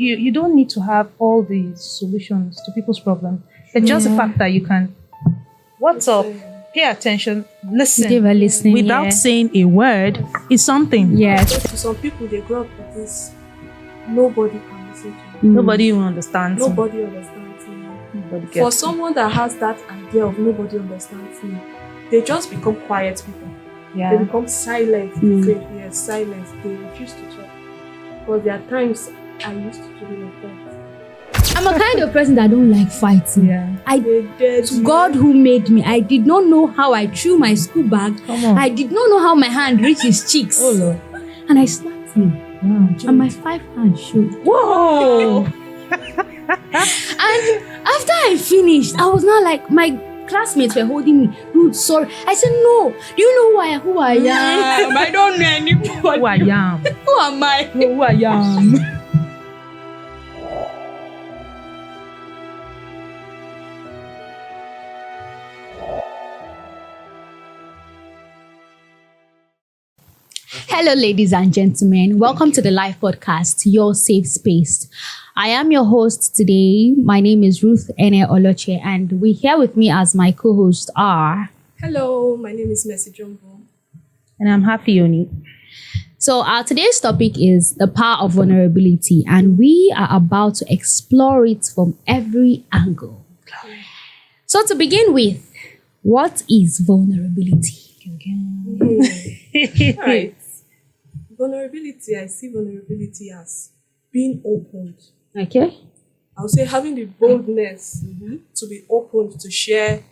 You don't need to have all the solutions to people's problems. It's just the fact that you can, what's up, pay attention, listen, They were listening without saying a word is something. Yes. To some people, they grow up with this. Nobody can listen to me. Nobody even understands. Nobody understands me. Nobody For gets someone that has that idea of nobody understands me, they just become quiet people. They Yeah. become silent. Yes, silent. They refuse to talk. Because there are times I used to be like that. I'm a kind of person that don't like fighting. Yeah. To God who made me, I did not know how I threw my school bag. Come on. I did not know how my hand reached his cheeks. Oh, Lord. And I slapped him. Wow. And my 5 hands showed. Whoa! And after I finished, I was not like, my classmates were holding me. Dude, sorry. I said, no. Do you know who I am? I don't know anybody. Who I am. Who am I? Who I am. Hello, ladies and gentlemen. Welcome to the Life Podcast, your safe space. I am your host today. My name is Ruth Ene Oloche, and we here with me as my co-host are... Hello, my name is Mercy Jumbo. And I'm happy, Oni. So our today's topic is the power of vulnerability, and we are about to explore it from every angle. So to begin with, what is vulnerability? Right. Vulnerability, I see vulnerability as being opened. Okay. I would say having the boldness to be open to share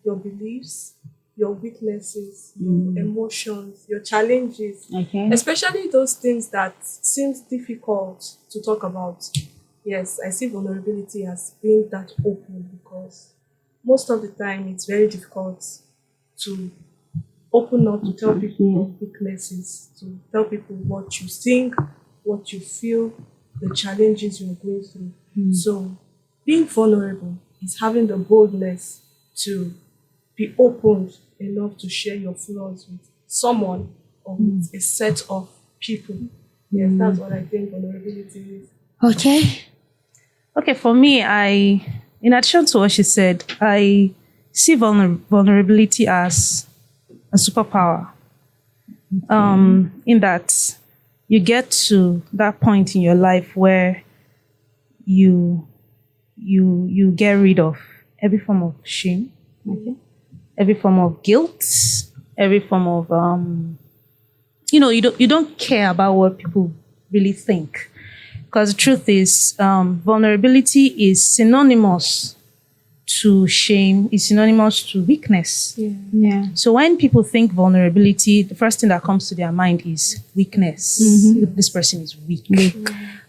your beliefs, your weaknesses, your emotions, your challenges, Okay. especially those things that seems difficult to talk about. Yes, I see vulnerability as being that open because most of the time it's very difficult to open up to tell people your weaknesses, to tell people what you think, what you feel, the challenges you're going through. So being vulnerable is having the boldness to be open enough to share your flaws with someone or with a set of people. Yes, that's what I think vulnerability is. Okay. Okay, for me, in addition to what she said, I see vulnerability as a superpower. In that you get to that point in your life where you get rid of every form of shame, every form of guilt, every form of you don't care about what people really think. Because the truth is, vulnerability is synonymous to shame, is synonymous to weakness. Yeah. So when people think vulnerability, the first thing that comes to their mind is weakness. This person is weak.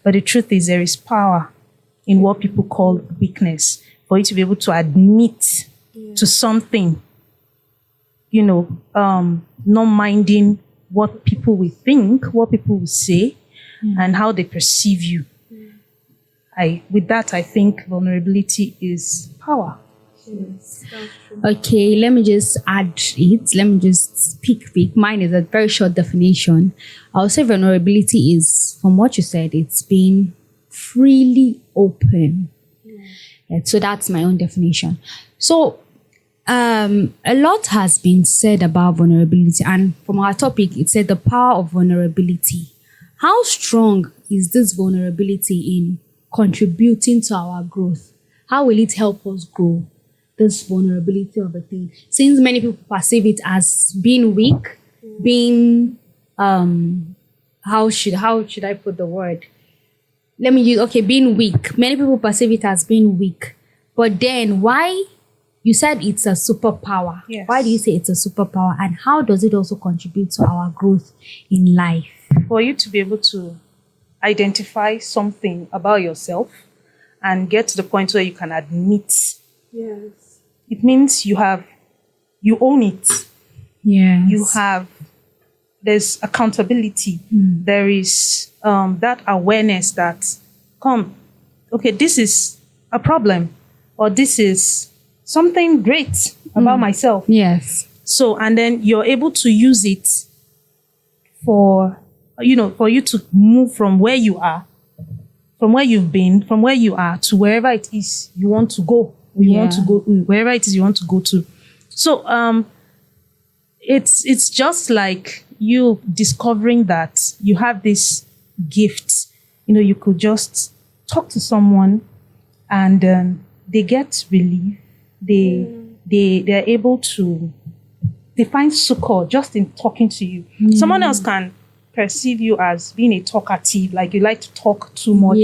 But the truth is there is power in what people call weakness. For you to be able to admit to something, not minding what people will think, what people will say, and how they perceive you. With that, I think vulnerability is power. Yes, that's true. Okay, let me just add it. Let me just speak. Mine is a very short definition. I'll say vulnerability is, from what you said, it's being freely open. Yeah, so that's my own definition. So a lot has been said about vulnerability, and from our topic, it said the power of vulnerability. How strong is this vulnerability in contributing to our growth? How will it help us grow? This vulnerability of a thing, since many people perceive it as being weak, being how should I put the word? Let me use being weak. Many people perceive it as being weak, but then why? You said it's a superpower. Yes. Why do you say it's a superpower, and how does it also contribute to our growth in life? For you to be able to identify something about yourself and get to the point where you can admit, Yes. it means you own it. Yeah. There's accountability. There is that awareness that, this is a problem, or this is something great about myself. Yes. So, and then you're able to use it for you to move from where you are. from where you've been, from where you are to wherever it is you want to go. You want to go wherever it is you want to go to. So it's just like you discovering that you have this gift. You could just talk to someone and they get relief. They're able to, they find succor just in talking to you. Someone else can perceive you as being a talkative, like you like to talk too much.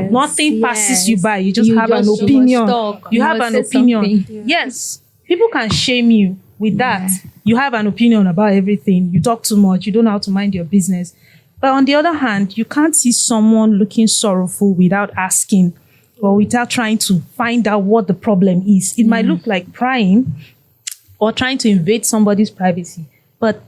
Nothing passes you by. You just have an opinion. You have an opinion. Yes. People can shame you with that. You have an opinion about everything. You talk too much. You don't know how to mind your business. But on the other hand, you can't see someone looking sorrowful without asking or without trying to find out what the problem is. It might look like prying or trying to invade somebody's privacy. But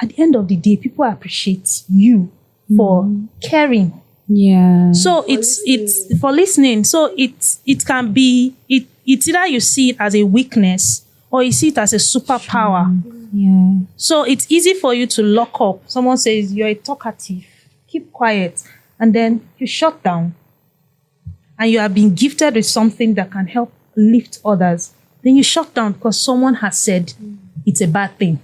at the end of the day, people appreciate you for caring. Yeah. So it's for listening. So it can be, it's either you see it as a weakness or you see it as a superpower. Yeah. So it's easy for you to lock up. Someone says you're a talkative, keep quiet, and then you shut down. And you have been gifted with something that can help lift others. Then you shut down because someone has said it's a bad thing.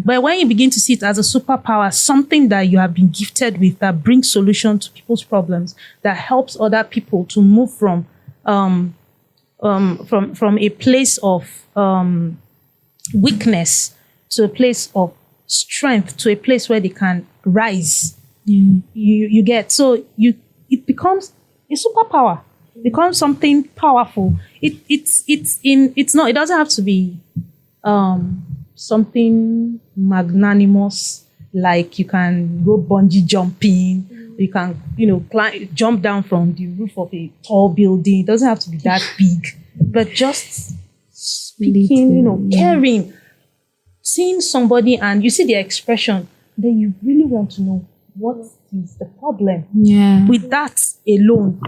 But when you begin to see it as a superpower, something that you have been gifted with that brings solution to people's problems, that helps other people to move from a place of weakness to a place of strength, to a place where they can rise. You get, so it becomes a superpower. It becomes something powerful. It doesn't have to be something magnanimous, like you can go bungee jumping, you can jump down from the roof of a tall building. It doesn't have to be that big, but just speaking, caring, seeing somebody and you see their expression, then you really want to know what is the problem. With that alone,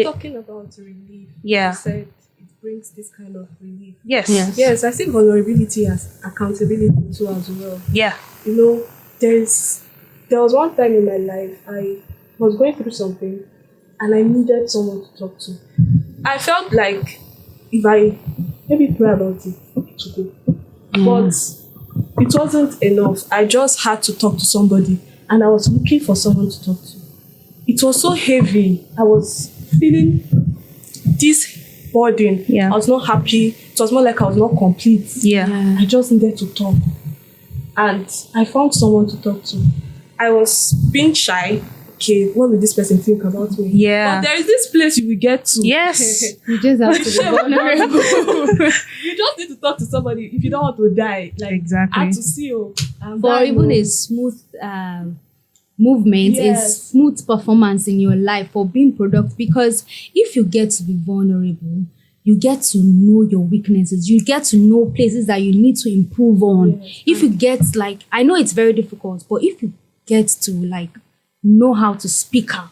talking about relief, you said it brings this kind of relief. Yes, I see vulnerability as accountability too as well. There was one time in my life I was going through something and I needed someone to talk to. I felt like if I maybe pray about it to go, but it wasn't enough. I just had to talk to somebody and I was looking for someone to talk to. It was so heavy. I was feeling this burden. I was not happy. It was more like I was not complete. I just needed to talk. And I found someone to talk to. I was being shy. Okay, what will this person think about me? But there is this place you will get to. Yes. You just have to be vulnerable. You just need to talk to somebody if you don't want to die. Like, exactly. I have to see you. For even a smooth movement, a smooth performance in your life, for being productive. Because if you get to be vulnerable, you get to know your weaknesses. You get to know places that you need to improve on. If you get, like, I know it's very difficult, but if you get to, like, know how to speak out,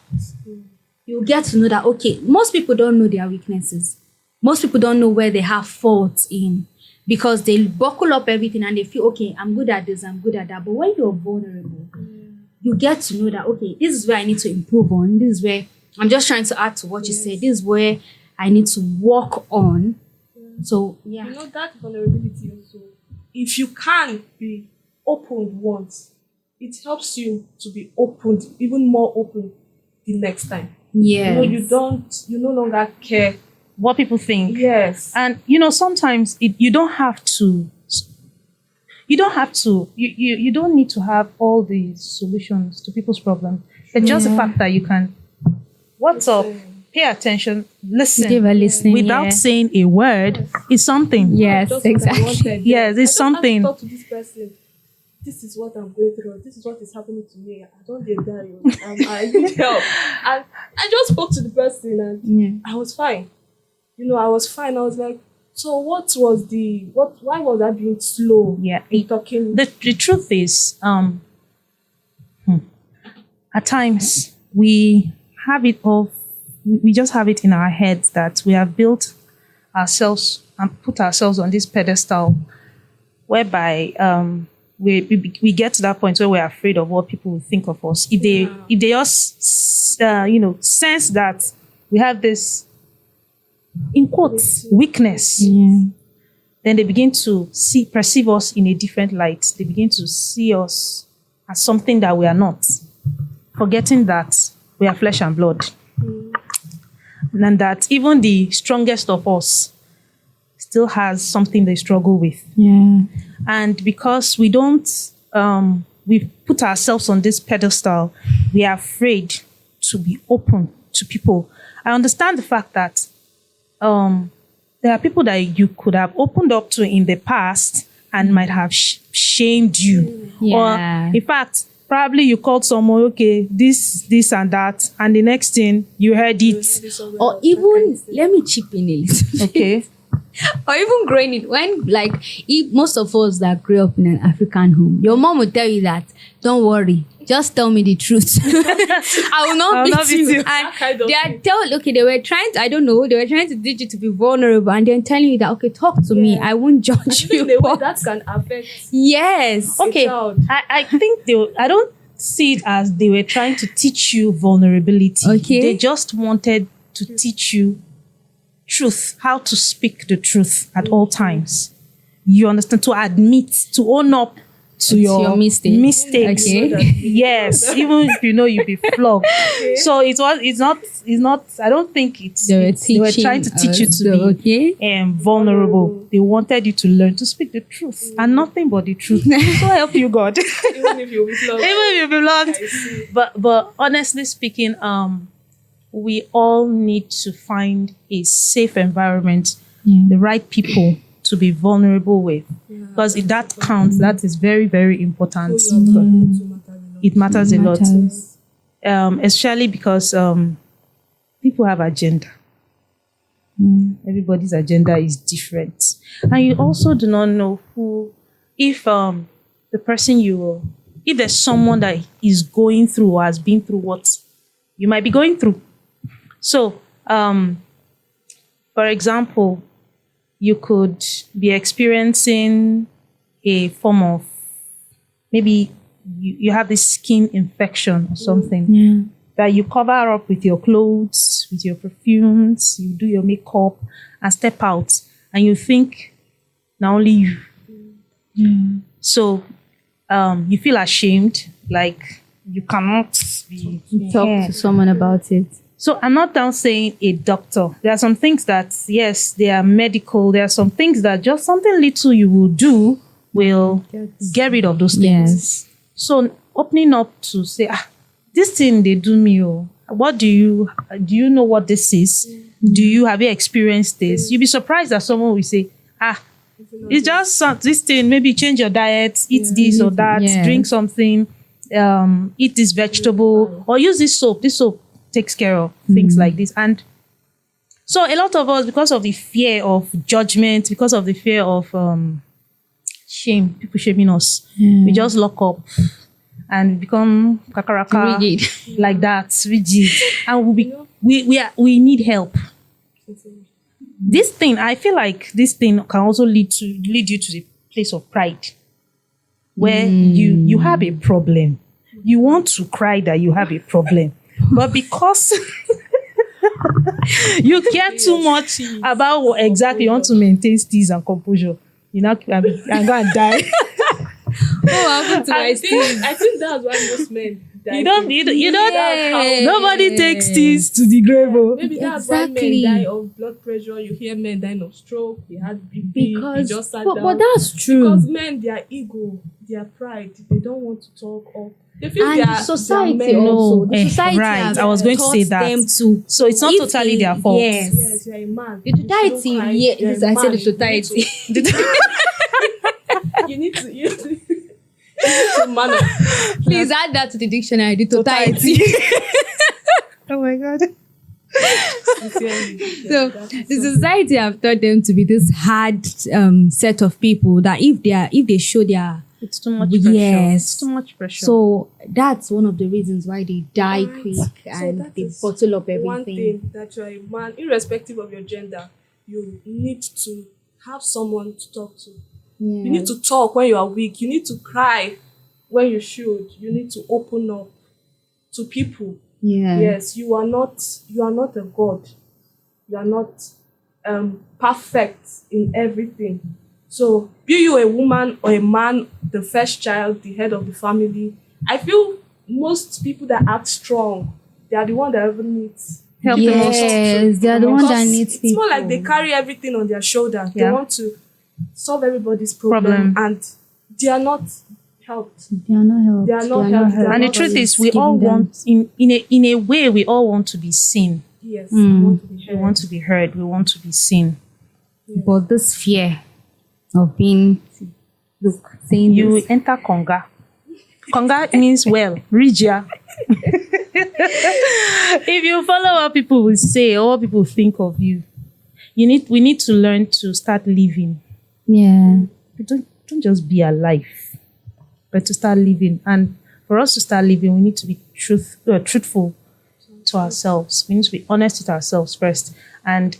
you get to know that, okay, most people don't know their weaknesses. Most people don't know where they have faults in, because they buckle up everything and they feel, okay, I'm good at this, I'm good at that. But when you're vulnerable, you get to know that, okay, this is where I need to improve on. This is where, I'm just trying to add to what you said, this is where I need to work on. So, that vulnerability also, if you can be open once, it helps you to be opened, even more open the next time. You no longer care what people think. And sometimes you don't need to have all the solutions to people's problems. But just the fact that you can, what's up, pay attention, listen without saying a word is something. Yes, exactly. Yes, it's something. Talk to this person. This is what I'm going through. This is what is happening to me. I don't get that. I need help. And I just spoke to the person and I was fine. I was fine. I was like, so why was I being slow in talking? The truth is, at times we have it all, we just have it in our heads that we have built ourselves and put ourselves on this pedestal whereby we get to that point where we're afraid of what people will think of us. If they just sense that we have this, in quotes, weakness, then they begin to perceive us in a different light. They begin to see us as something that we are not, forgetting that we are flesh and blood, and that even the strongest of us still has something they struggle with. Yeah. And because we don't, we put ourselves on this pedestal, we are afraid to be open to people. I understand the fact that there are people that you could have opened up to in the past and might have shamed you. Yeah. Or in fact, probably you called someone, okay, this and that, and the next thing you heard it. Or even, let me chip in a little. Okay. Or even growing it, when like if most of us that grew up in an African home, your mom will tell you that, don't worry, just tell me the truth. I will not beat you. And they were trying to teach you to be vulnerable, and then telling you that, okay, talk to me, I won't judge you. That can affect. Yes. Okay. I think I don't see it as they were trying to teach you vulnerability. Okay. They just wanted to teach you truth, how to speak the truth at all times. You understand? To admit, to own up to your mistakes. Okay. Yes, even if you know you'll be flogged. Okay. So it's not. I don't think they were trying to teach you to be vulnerable. They wanted you to learn to speak the truth and nothing but the truth. So help you God. Even if you'll be flogged. Even if you'll be flogged. But honestly speaking, we all need to find a safe environment, the right people to be vulnerable with. Because if that counts, that is very, very important. It matters a lot. Especially because people have agenda. Everybody's agenda is different. And you also do not know if the person if there's someone that is going through or has been through what you might be going through. So, for example, you could be experiencing a form of, maybe you have this skin infection or something that you cover up with your clothes, with your perfumes, you do your makeup and step out and you think not only you. So, you feel ashamed, like you cannot talk to someone about it. So I'm not down saying a doctor. There are some things that, yes, they are medical. There are some things that just something little you will do will get rid of those things. Yes. So opening up to say, this thing they do me. What do you know what this is? Have you experienced this? You'll be surprised that someone will say, it's just this thing. Maybe change your diet, eat this or that, drink something, eat this vegetable, or use this soap. This soap takes care of things like this. And so a lot of us, because of the fear of judgment, because of the fear of shame, people shaming us, we just lock up and become kakaraka, rigid. Like that, rigid. And we need help. This thing, I feel like this thing can also lead you to the place of pride, where you have a problem. You want to cry that you have a problem. But because you care too much about what exactly you want to maintain steeze and composure, I'm going to die. I think that's why most men die. You don't. Nobody takes steeze to the grave. Maybe that's why men die of blood pressure. You hear men dying of stroke. They had BP. They just sat down. But that's true. Because men, their ego, their pride, they don't want to talk up. They feel and society also. The society right. I was going to say that. Them to, so it's not totally their fault. Yes, you're a man. The totality. I said the totality. You need to man. Please add that to the dictionary. The totality. Oh my God. So the society have taught them to be this hard set of people that if they show their, it's too much pressure. Yes. It's too much pressure. So that's one of the reasons why they die quick and they bottle up everything. One thing that you're a man, irrespective of your gender, you need to have someone to talk to. Yeah. You need to talk when you are weak. You need to cry when you should. You need to open up to people. Yeah. Yes, you are not a god. You are not perfect in everything. So be you a woman or a man, the first child, the head of the family, I feel most people that act strong, they are the one that ever needs help. Yes, they are the one that needs It's people. more like they carry everything on their shoulder. They Yeah. want to solve everybody's problem, and they are not helped. They are not helped. They are not helped. They are And the not truth is, we giving all them- want, in a way, we all want to be seen. Yes, Mm. I want to be We heard. want to be heard. We want to be seen. But this fear of being, look, saying You this. enter Konga. Konga means well, Regia. If you follow what people will say or what people think of you, we need to learn to start living. Yeah. Don't just be alive, but to start living. And for us to start living, we need to be truthful to ourselves. We need to be honest with ourselves first. And,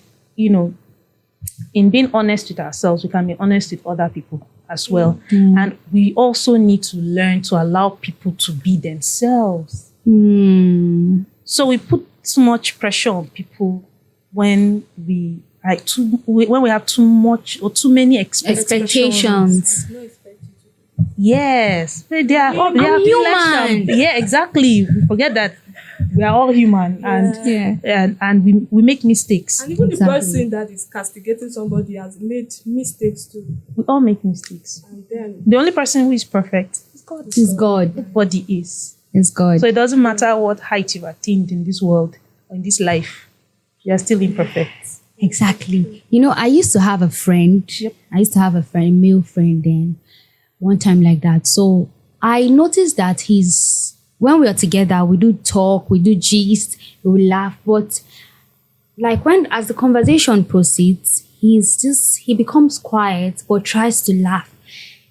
in being honest with ourselves, we can be honest with other people as well. And we also need to learn to allow people to be themselves. Mm. So we put too much pressure on people when we have too much or too many expectations. No expect you to do. Yes, they are I'm human. Yeah, exactly. We forget that we are all human, Yeah. and we make mistakes. And even Exactly. the person that is castigating somebody has made mistakes too. We all make mistakes. And then The only person who is perfect is God. It's God. Everybody is. It's God. So it doesn't matter what height you've attained in this world or in this life, you are still imperfect. Exactly. I used to have a friend. Yep. I used to have a male friend then, one time like that. So I noticed that when we are together, we do talk, we do gist, we laugh. But like as the conversation proceeds, he becomes quiet but tries to laugh.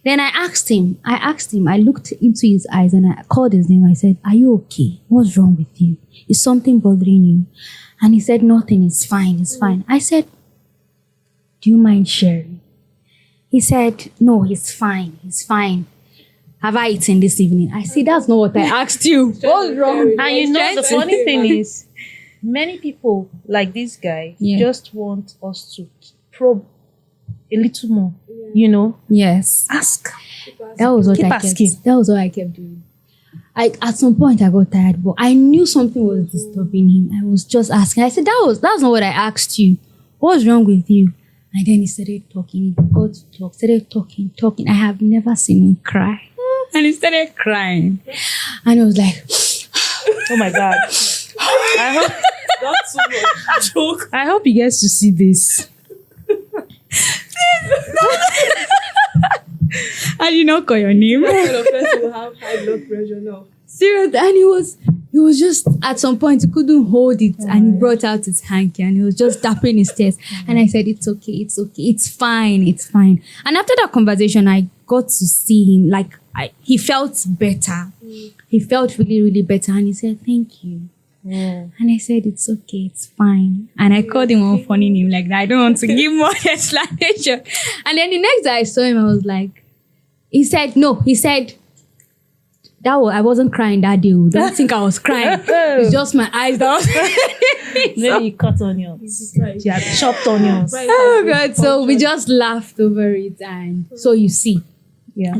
Then I asked him, I looked into his eyes and I called his name. I said, "Are you okay? What's wrong with you? Is something bothering you?" And he said, "Nothing, it's fine, it's fine." I said, "Do you mind sharing?" He said, "No, he's fine, he's fine. Have I eaten this evening?" I said, "That's not what I asked you. What's wrong?" And the funny thing is, many people like this guy just want us to probe a little more, Yes. ask. That was what Keep I asking. kept. That was what I kept doing. At some point I got tired, but I knew something was disturbing him. I was just asking. I said, that's not what I asked you. What's wrong with you?" And then he started talking. He got to talk, started talking. I have never seen him cry. And he started crying. And I was like, Oh my God. that's too much joke. I hope he gets to see this. "I did not call your name." What kind of person will have high blood pressure now? Serious. And he was just, at some point, he couldn't hold it. And he brought out his hanky and he was just tapping his chest. And I said, "It's okay, it's okay. It's fine, it's fine." And after that conversation, I got to see him. He felt better. He felt really, really better. And he said, "Thank you." And I said, "It's okay, it's fine." And I called him one funny name like that. I don't want to give more explanation. And then the next day I saw him, I was like, he said, I wasn't crying that day. Don't think I was crying. It's just my eyes that was Maybe you cut onions. Right. You had chopped onions. Right. Oh God. So we just laughed over it. And so you see, Yeah.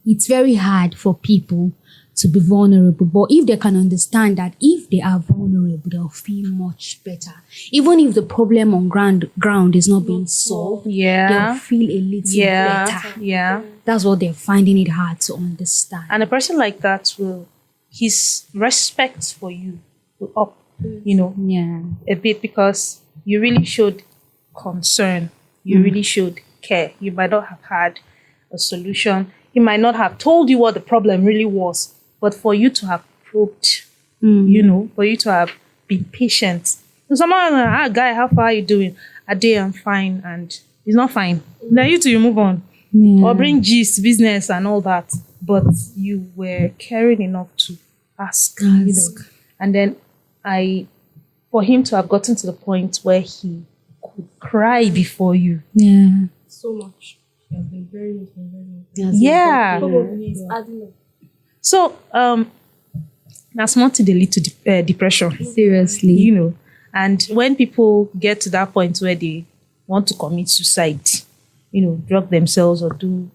it's very hard for people to be vulnerable. But if they can understand that if they are vulnerable, they'll feel much better. Even if the problem on ground is not being solved, they'll Yeah. feel a little better. Yeah. That's what they're finding it hard to understand. And a person like that his respect for you will up, Yeah. a bit, because you really showed concern. You really showed care. You might not have had a solution. He might not have told you what the problem really was, but for you to have probed, for you to have been patient. So someone, guy, how far are you doing? A day, I'm fine, and he's not fine. Then you two, move on. Yeah. Or bring gist, business, and all that. But you were caring enough to ask. And then for him to have gotten to the point where he could cry before you. Yeah. So much. he has been bearing it for a very long time. Yes. Yeah. Probably it's adding up. So that's not to lead to depression. Seriously. You know, and when people get to that point where they want to commit suicide, you know, drug themselves or do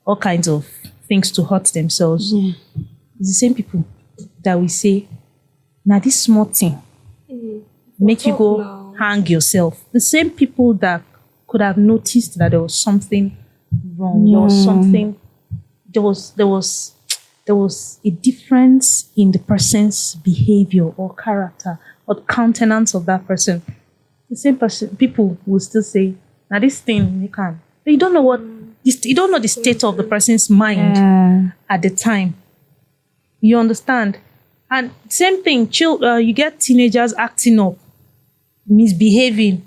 all kinds of things to hurt themselves, it's the same people that we say, now this small thing make you go now. hang yourself. The same people that could have noticed that there was something wrong, there was something, there was a difference in the person's behavior or character or countenance of that person. The same person, people will still say, now this thing you can. But you don't know you don't know the state of the person's mind at the time. You understand? And same thing, you get teenagers acting up, misbehaving.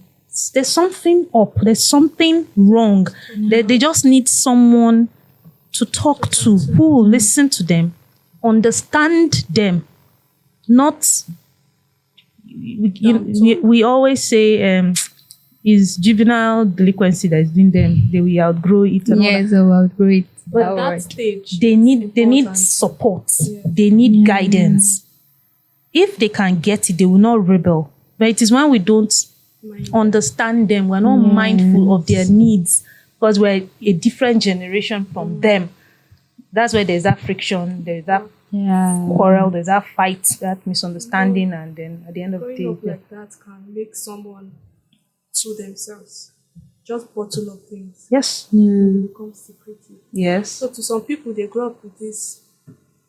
There's something up. There's something wrong. They just need someone to talk to who will listen to them, understand them. Not, we always say, is juvenile delinquency that is doing them. They will outgrow it. And all that. Yes, outgrow it. But at that stage, They need important. support. They need guidance. If they can get it, they will not rebel. But it is when we don't understand them, we're not mindful of their needs because we're a different generation from them. That's where there's that friction, there's that quarrel, there's that fight, that misunderstanding, and then at the end of the Growing up day, like that can make someone to themselves. Just bottle up things. yes, Become secretive. yes, So to some people, they grow up with this.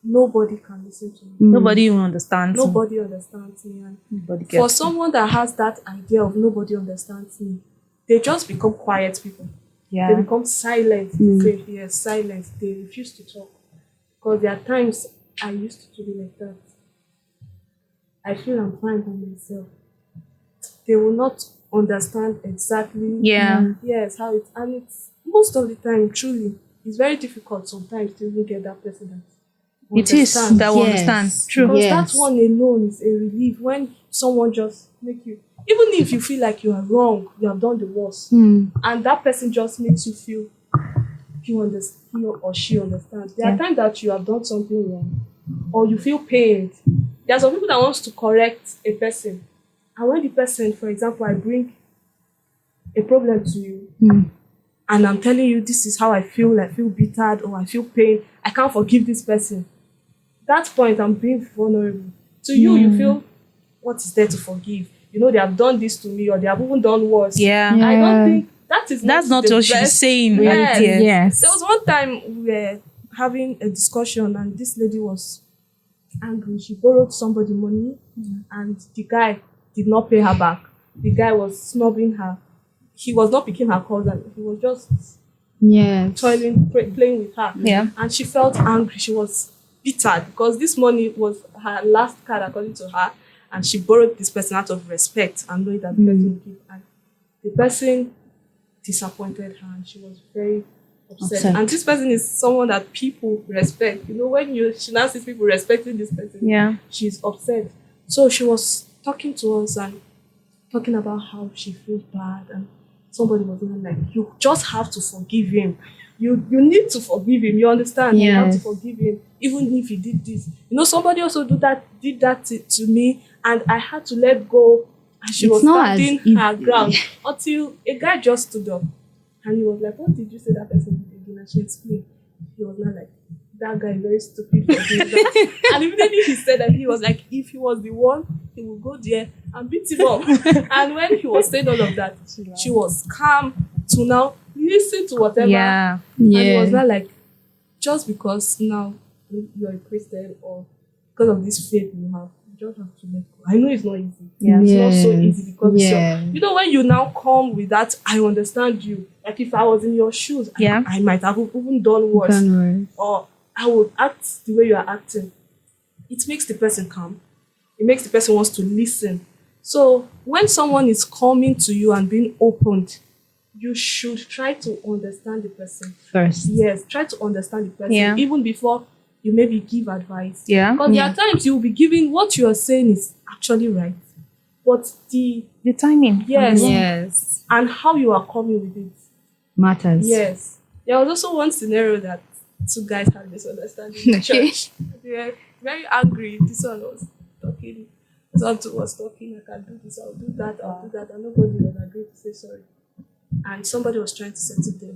Nobody can listen to me. nobody even understands. Nobody understands me. And Nobody for gets. someone that has that idea of nobody understands me, they just become quiet people. They Yeah, become silent. They say, yes, silent. They refuse to talk. Because there are times I used to be like that. I feel I'm fine by myself. They will not understand exactly yeah, yes how it, and it's most of the time truly it's very difficult sometimes to even get that person that it is understands. that will Yes. understand. True. Because Yes. that one alone is a relief when someone just make you, even if you feel like you are wrong, you have done the worst, and that person just makes you feel he or she understands. There are times that you have done something wrong or you feel pained. There are some people that wants to correct a person, and when the person, for example, I bring a problem to you and I'm telling you this is how I feel bitter or I feel pain, I can't forgive this person. That point I'm being vulnerable. To you, you feel, what is there to forgive? You know, they have done this to me or they have even done worse. Yeah. I don't think that's That's not the what she's best. saying. Yes. right there. Yes. There was one time we were having a discussion and this lady was angry. She borrowed somebody money and the guy did not pay her back. The guy was snubbing her. He was not picking her calls and he was just toiling, playing with her. Yeah. And she felt angry. She was bitter because this money was her last card according to her, and she borrowed this person out of respect and knowing that the person would give. And the person disappointed her and she was very upset. And this person is someone that people respect. You know, when she now sees people respecting this person, Yeah. she's upset. So she was talking to us and talking about how she feels bad, and somebody was even like, you just have to forgive him. You need to forgive him. You understand? You have to forgive him, even if he did this. You know, somebody also did that to me, and I had to let go. And she was standing her ground until a guy just stood up, and he was like, "What did you say that person did again?" And she explained. He was not like, "That guy is very stupid for doing that." And immediately he said that, he was like, if he was the one, he would go there and beat him up. And when he was saying all of that, she was calm to now listen to whatever. Yeah. And it was not like, just because now you're a Christian or because of this faith you have, you just have to let go. I know it's not easy. Yeah. It's not so easy because you know, when you now come with that, I understand you. Like if I was in your shoes, I might have even done worse. Or I would act the way you are acting. It makes the person calm. It makes the person wants to listen. So when someone is coming to you and being opened, you should try to understand the person first. Yes, try to understand the person even before you maybe give advice. Yeah. Because there are times you will be giving what you are saying is actually right, but the The timing. yes, Yes. and how you are coming with it matters. Yes. There was also one scenario that two guys had misunderstanding in Okay. church. They were very angry. This one was talking. This one too was talking. I can do this. I'll do that. I'll do that. And nobody was agreed to say sorry. And somebody was trying to settle them.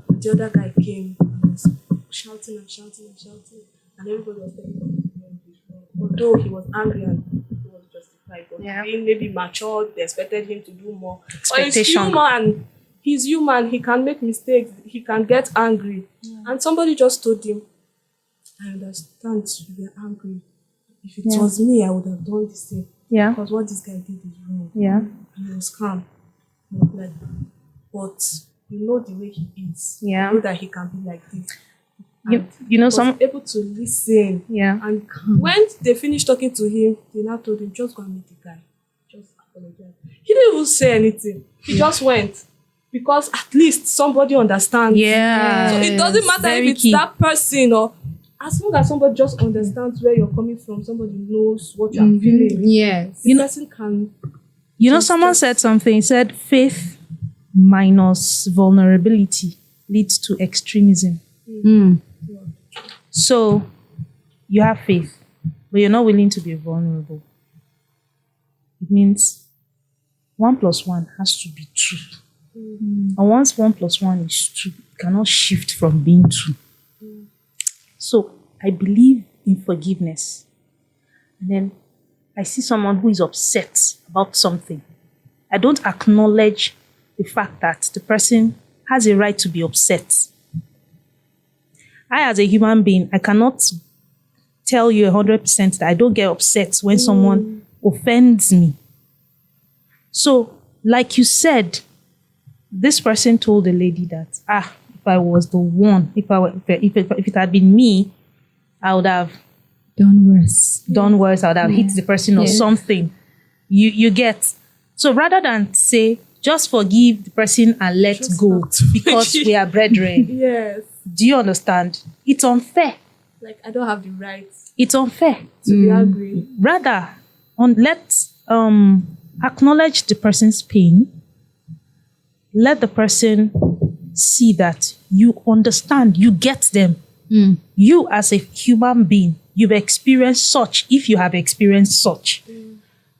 And the other guy came and was shouting and shouting and shouting. And everybody was telling him he's wrong. Although he was angry and he was justified. But being maybe matured, they expected him to do more. But he's human. He's human. He can make mistakes. He can get angry. And somebody just told him, I understand you were angry. If it was me, I would have done the same. Yeah. Because what this guy did is wrong. Yeah. And he was calm. He was like, but you know the way he is. Yeah. You know that he can be like this. You know, was some. able to listen. Yeah. And when they finished talking to him, they now told him, just go and meet the guy. Just apologize. He didn't even say anything. He just went. Because at least somebody understands. Yeah. So it doesn't matter Very if it's key. that person or as long as somebody just understands where you're coming from, somebody knows what you're feeling. Yes. The person can. You know, someone said something. He said, faith minus vulnerability leads to extremism. So you have faith, but you're not willing to be vulnerable. It means 1 + 1 has to be 2. And once 1 + 1 is 2, it cannot shift from being 2. So I believe in forgiveness. And then I see someone who is upset about something. I don't acknowledge the fact that the person has a right to be upset. I, as a human being, I cannot tell you 100% that I don't get upset when someone offends me. So, like you said, this person told the lady that, if I was the one, if it had been me, I would have Done worse. I would have hit the person or something. You get. So rather than say, just forgive the person and let go because we are brethren. Yes. Do you understand? It's unfair. Like, I don't have the right It's unfair. to be angry. Rather, let's acknowledge the person's pain. Let the person see that you understand, you get them. You as a human being, you've experienced such, if you have experienced such.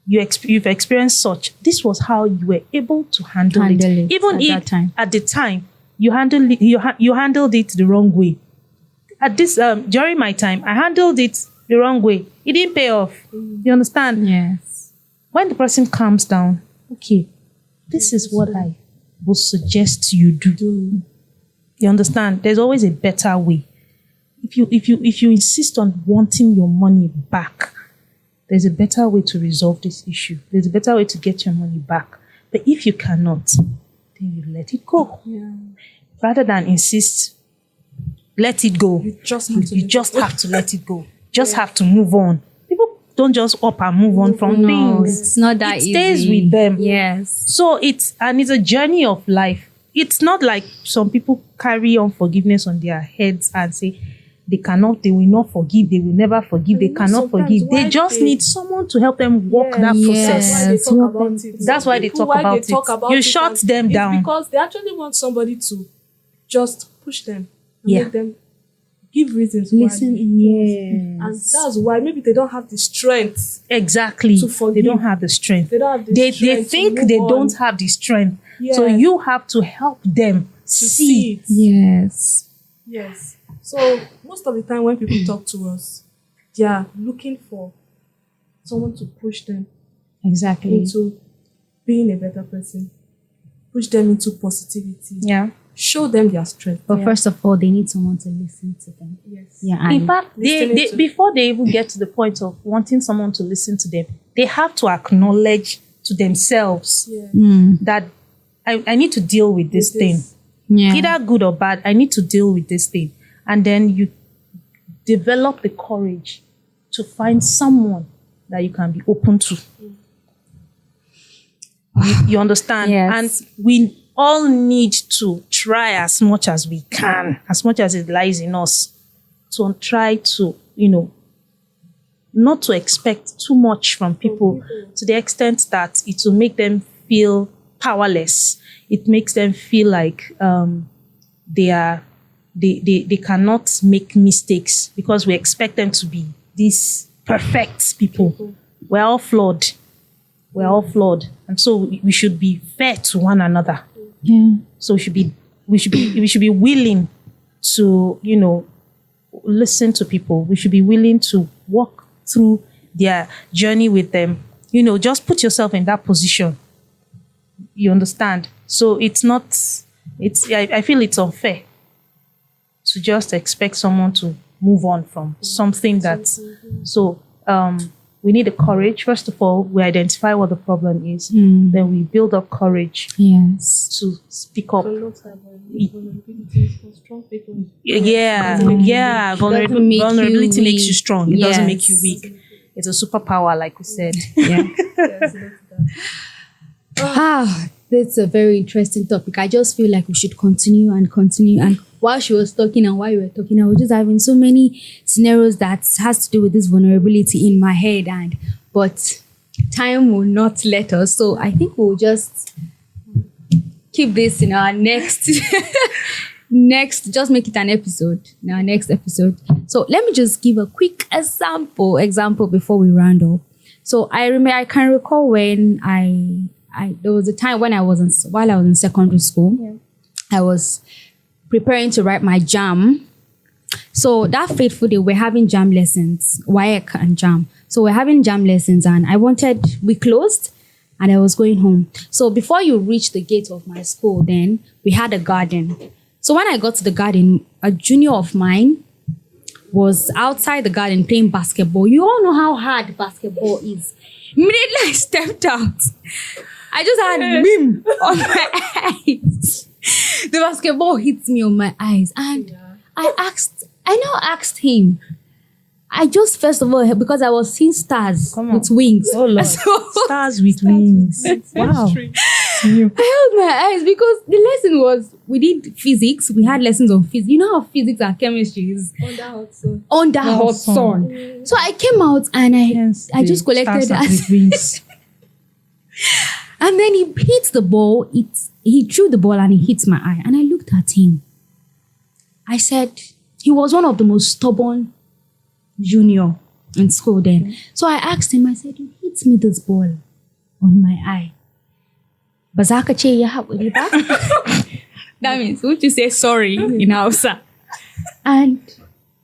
You've experienced such. This was how you were able to handle it. Even if at the time you handled it, you handled it the wrong way. At this during my time, I handled it the wrong way. It didn't pay off. You understand? Yes. When the person calms down, okay, this is what I would suggest you do. You understand? There's always a better way. If you insist on wanting your money back, there's a better way to resolve this issue. There's a better way to get your money back. But if you cannot, then you let it go. Yeah. Rather than insist, let it go. You just have to let it go. Just have to move on. People don't just up and move on from things. It's not that easy. It stays with them. Yes. So it's a journey of life. It's not like some people carry unforgiveness on their heads and say they will not forgive, they will never forgive, they cannot forgive. They just need someone to help them walk that process. That's why they talk about it. You shut them down. Because they actually want somebody to just push them and make them give reasons Listen, why. And that's why maybe they don't have the strength. Exactly. To forgive. They don't have the strength. They don't have the They strength. think they don't have the strength. Yeah. So you have to help them To see it. Yes. Yes. So most of the time when people talk to us, they are looking for someone to push them exactly into being a better person, push them into positivity, show them their strength. But first of all, they need someone to listen to them. Yes. Yeah. In fact, before they even get to the point of wanting someone to listen to them, they have to acknowledge to themselves that I need to deal with this thing. Yeah. Either good or bad, I need to deal with this thing. And then you develop the courage to find someone that you can be open to. You understand? Yes. And we all need to try as much as we can, as much as it lies in us, to try to, not to expect too much from people to the extent that it will make them feel powerless. It makes them feel like they cannot make mistakes because we expect them to be these perfect people. We're all flawed. And so we should be fair to one another. Yeah. So we should be willing to, listen to people. We should be willing to walk through their journey with them. Just put yourself in that position. You understand? So I feel it's unfair to just expect someone to move on from something so we need the courage. First of all, we identify what the problem is. Then we build up courage to speak up. Vulnerability for strong people. Vulnerability makes you strong. It doesn't make you Yes. weak. It's a superpower, like we said. Yeah. Yes, That's a very interesting topic. I just feel like we should continue. And while she was talking and while you were talking, I was just having so many scenarios that has to do with this vulnerability in my head. But time will not let us. So I think we'll just keep this in our next, just make it an episode in our next episode. So let me just give a quick example before we round up. So I can recall when there was a time when while I was in secondary school, I was preparing to write my JAM. So that fateful day, we're having JAM lessons, WAEC and JAM. So we're having JAM lessons and we closed and I was going home. So before you reach the gate of my school, then we had a garden. So when I got to the garden, a junior of mine was outside the garden playing basketball. You all know how hard basketball is. Immediately I stepped out. I just had beam on my eyes. The basketball hit me on my eyes. And I now asked him. I just, first of all, because I was seeing stars with wings. Oh, Lord. Stars with wings. Wow. I held my eyes because the lesson was, we did physics. We had lessons on physics. You know how physics and chemistry is? Under hot sun. So I came out and I just collected that. And then he hit the ball. He threw the ball and he hit my eye. And I looked at him. I said, he was one of the most stubborn junior in school then. So I asked him, I said, you hit me this ball on my eye. That means, would you say sorry in Hausa? And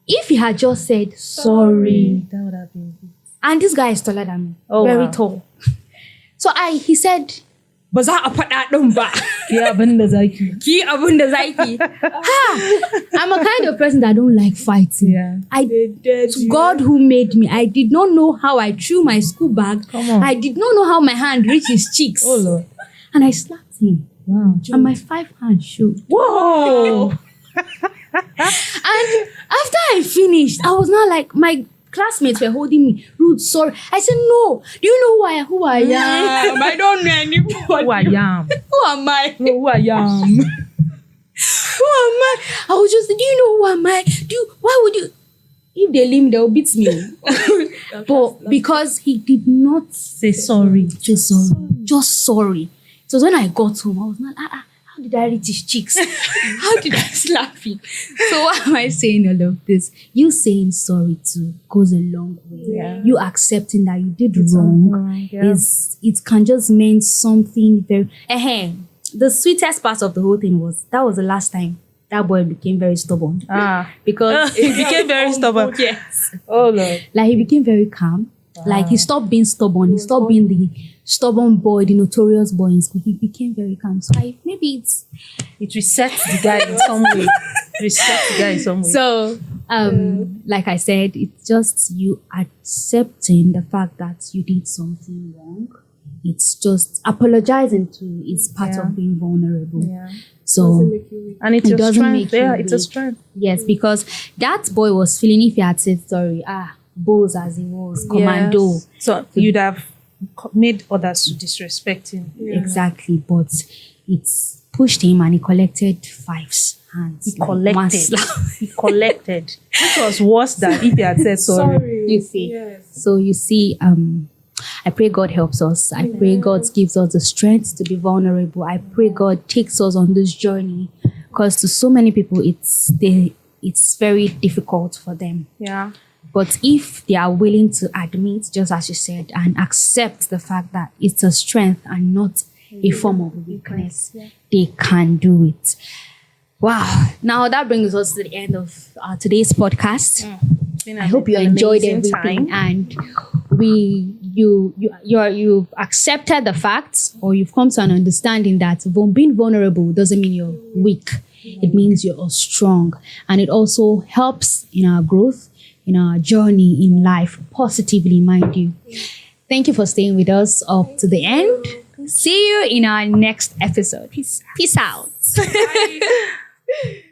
if he had just said sorry, That would have been. and this guy is taller than me, very tall. So he said, ba za a faɗa ɗin ba. Ki abin da zaki. Ki abin da zaki. I'm a kind of person that don't like fighting. Yeah. To God who made me, I did not know how I threw my school bag. Come on. I did not know how my hand reached his cheeks. Oh, Lord. And I slapped him. Wow. And my 5 hands showed. Whoa. And after I finished, I was not like, my classmates were holding me. Rude, sorry. I said, no. Do you know who I am? I don't know anybody. Who I am. Who am I? Who I am. Who am I? I was just, do you know who am I? Why would you? If they leave me, they'll beat me. But because he did not Say sorry. just sorry. Just sorry. So when I got home, I was not, how did I reach his cheeks? How did I slap him? So why am I saying all of this? You saying sorry too goes a long way. Yeah. You accepting that you did wrong it can just mean something very. The sweetest part of the whole thing was that was the last time that boy became very stubborn. Because He became very stubborn. yes. Oh, Lord. Like he became very calm. Like he stopped being stubborn. He stopped being the stubborn boy, the notorious boy in school. He became very calm. So maybe It resets the guy in some way. So, like I said, it's just you accepting the fact that you did something wrong. It's just apologizing to is part of being vulnerable. Yeah. So, And it's It your doesn't strength. make you Yeah, it's a weak. strength. yes, because that boy was feeling if he had said sorry, bows as he was, commando. Yes. So you'd have made others to disrespect him. Exactly, but it's pushed him and he collected 5 hands. He One slap. collected. Which was worse than if he had said sorry. You see. Yes. So you see, I pray God helps us. I pray God gives us the strength to be vulnerable. I pray God takes us on this journey, because to so many people it's very difficult for them. Yeah. But if they are willing to admit, just as you said, and accept the fact that it's a strength and not a form of weakness, they can do it. Wow. Now that brings us to the end of today's podcast. I hope you enjoyed everything, and you've accepted the fact, or you've come to an understanding that being vulnerable doesn't mean you're weak. It means you're strong, and it also helps in our growth, in our journey in life, positively, mind you. Thank you for staying with us up to the end. See you in our next episode. Peace out. Bye.